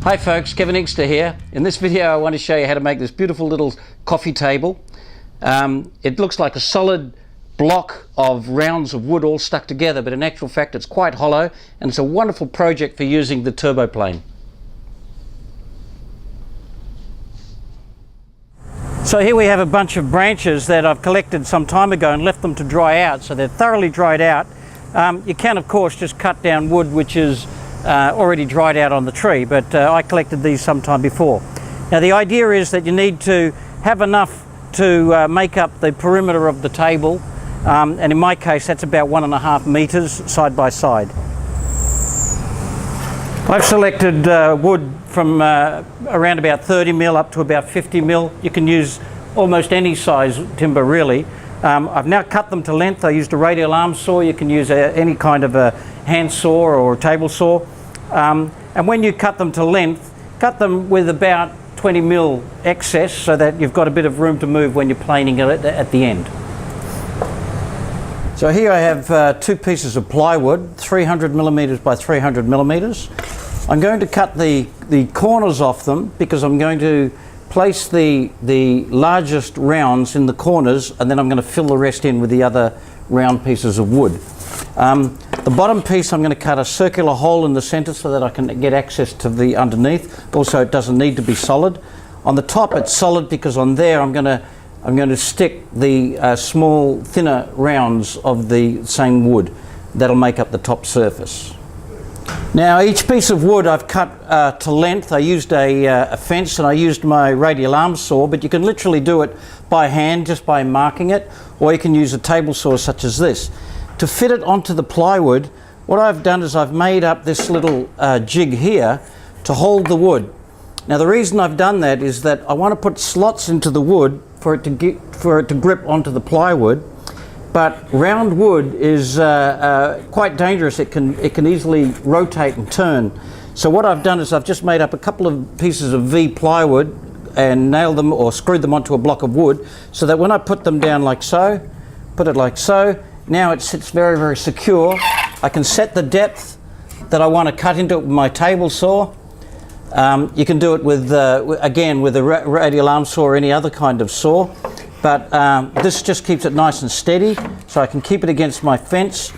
Hi folks, Kevin Inkster here. In this video I want to show you how to make this beautiful little coffee table. It looks like a solid block of rounds of wood all stuck together, but in actual fact it's quite hollow, and it's a wonderful project for using the turboplane. So here we have a bunch of branches that I've collected some time ago and left them to dry out, so they're thoroughly dried out. You can of course just cut down wood which is already dried out on the tree, but I collected these some time before. Now the idea is that you need to have enough to make up the perimeter of the table, and in my case that's about 1.5 meters side by side. I've selected wood from around about 30 mil up to about 50 mil. You can use almost any size timber really. I've now cut them to length. I used a radial arm saw. You can use any kind of a hand saw or a table saw. And when you cut them to length, cut them with about 20 mil excess so that you've got a bit of room to move when you're planing it at the end. So here I have two pieces of plywood, 300 millimeters by 300 millimeters. I'm going to cut the corners off them because I'm going to place the largest rounds in the corners, and then I'm going to fill the rest in with the other round pieces of wood. The bottom piece I'm going to cut a circular hole in the center so that I can get access to the underneath. Also it doesn't need to be solid. On the top it's solid because on there I'm going to stick the small thinner rounds of the same wood that'll make up the top surface. Now each piece of wood I've cut to length. I used a fence and I used my radial arm saw, but you can literally do it by hand just by marking it, or you can use a table saw such as this. To fit it onto the plywood, what I've done is I've made up this little jig here to hold the wood. Now the reason I've done that is that I want to put slots into the wood for it to grip onto the plywood. But round wood is quite dangerous. It can easily rotate and turn. So what I've done is I've just made up a couple of pieces of V plywood and nailed them or screwed them onto a block of wood so that when I put them down like so, put it like so, now it sits very, very secure. I can set the depth that I want to cut into it with my table saw. You can do it with, again, with a radial arm saw or any other kind of saw. But this just keeps it nice and steady, so I can keep it against my fence.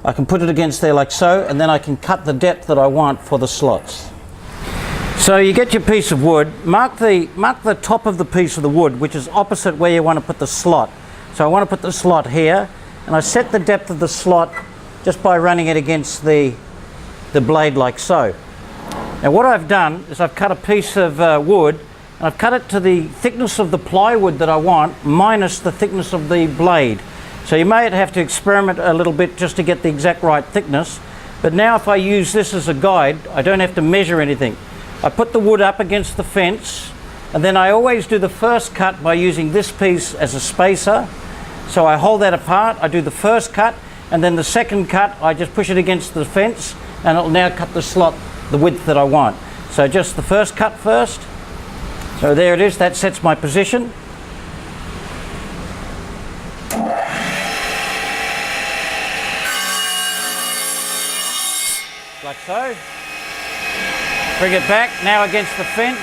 I can put it against there like so, and then I can cut the depth that I want for the slots. So you get your piece of wood, mark the top of the piece of the wood, which is opposite where you want to put the slot. So I want to put the slot here, and I set the depth of the slot just by running it against the blade like so. Now what I've done is I've cut a piece of wood, and I've cut it to the thickness of the plywood that I want minus the thickness of the blade. So you may have to experiment a little bit just to get the exact right thickness, but now if I use this as a guide, I don't have to measure anything. I put the wood up against the fence, and then I always do the first cut by using this piece as a spacer. So I hold that apart, I do the first cut, and then the second cut I just push it against the fence, and it'll now cut the slot the width that I want. So just the first cut first. So there it is, that sets my position. Like so. Bring it back, now against the fence.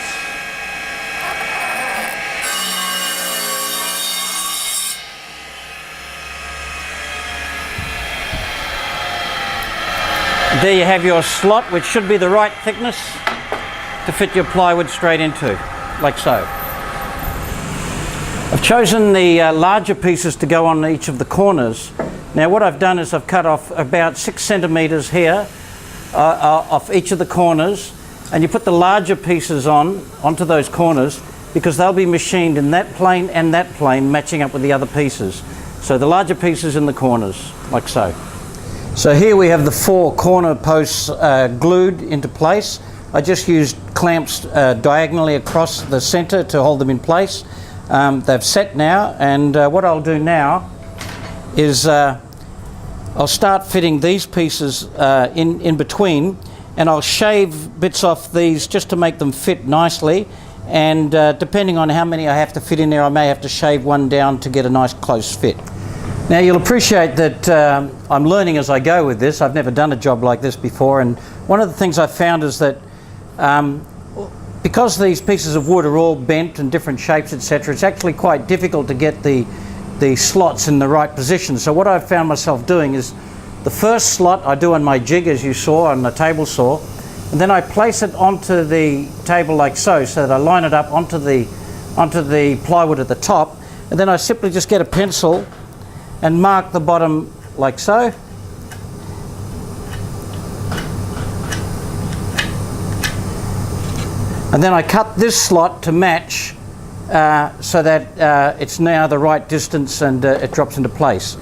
There you have your slot, which should be the right thickness to fit your plywood straight into, like so. I've chosen the larger pieces to go on each of the corners. Now what I've done is I've cut off about 6 centimeters here off each of the corners, and you put the larger pieces onto those corners because they'll be machined in that plane and that plane matching up with the other pieces. So the larger pieces in the corners, like so. So here we have the 4 corner posts glued into place. I just used clamps diagonally across the center to hold them in place. They've set now, and what I'll do now is I'll start fitting these pieces in between, and I'll shave bits off these just to make them fit nicely, and depending on how many I have to fit in there, I may have to shave one down to get a nice close fit. Now you'll appreciate that I'm learning as I go with this. I've never done a job like this before, and one of the things I've found is that because these pieces of wood are all bent in different shapes, etc., it's actually quite difficult to get the slots in the right position. So what I've found myself doing is the first slot I do on my jig, as you saw on the table saw, and then I place it onto the table like so that I line it up onto the plywood at the top, and then I simply just get a pencil and mark the bottom like so. And then I cut this slot to match so that it's now the right distance and it drops into place.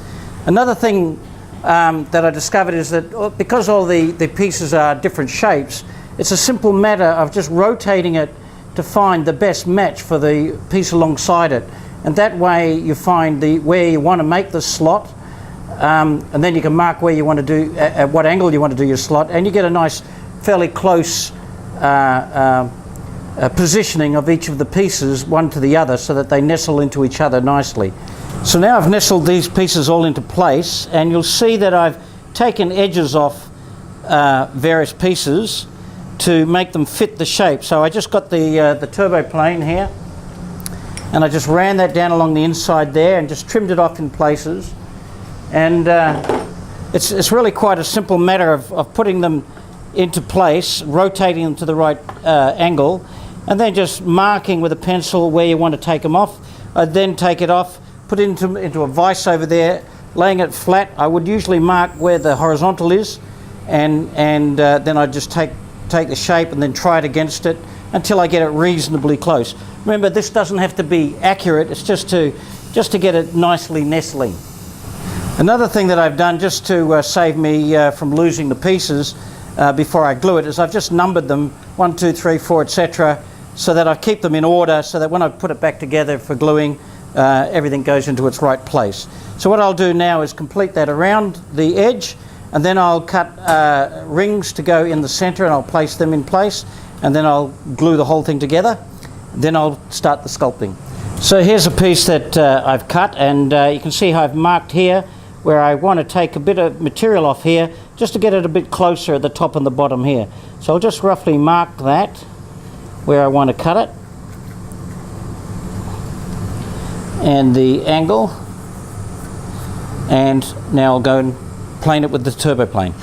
Another thing that I discovered is that because all the pieces are different shapes, it's a simple matter of just rotating it to find the best match for the piece alongside it. And that way you find where you want to make the slot, and then you can mark where you want to do, at what angle you want to do your slot, and you get a nice, fairly close positioning of each of the pieces one to the other so that they nestle into each other nicely. So now I've nestled these pieces all into place, and you'll see that I've taken edges off various pieces to make them fit the shape. So I just got the turbo plane here, and I just ran that down along the inside there and just trimmed it off in places. And it's really quite a simple matter of putting them into place, rotating them to the right angle, and then just marking with a pencil where you want to take them off. I'd then take it off, put it into a vise over there, laying it flat. I would usually mark where the horizontal is, and then I'd just take the shape and then try it against it until I get it reasonably close. Remember, this doesn't have to be accurate, it's just to get it nicely nestling. Another thing that I've done just to save me from losing the pieces before I glue it is I've just numbered them 1, 2, 3, 4, etc., so that I keep them in order so that when I put it back together for gluing, everything goes into its right place. So what I'll do now is complete that around the edge, and then I'll cut rings to go in the center, and I'll place them in place, and then I'll glue the whole thing together. Then I'll start the sculpting. So here's a piece that I've cut, and you can see how I've marked here where I want to take a bit of material off here just to get it a bit closer at the top and the bottom here. So I'll just roughly mark that where I want to cut it, and the angle, and now I'll go and plane it with the turbo plane.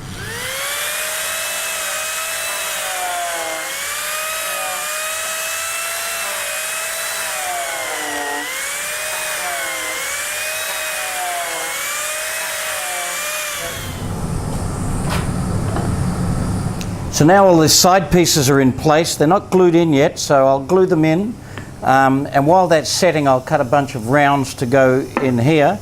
So now all the side pieces are in place. They're not glued in yet, so I'll glue them in. And while that's setting, I'll cut a bunch of rounds to go in here.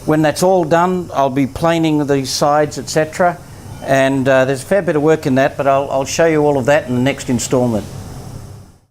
When that's all done, I'll be planing the sides, etc. And there's a fair bit of work in that, but I'll show you all of that in the next installment.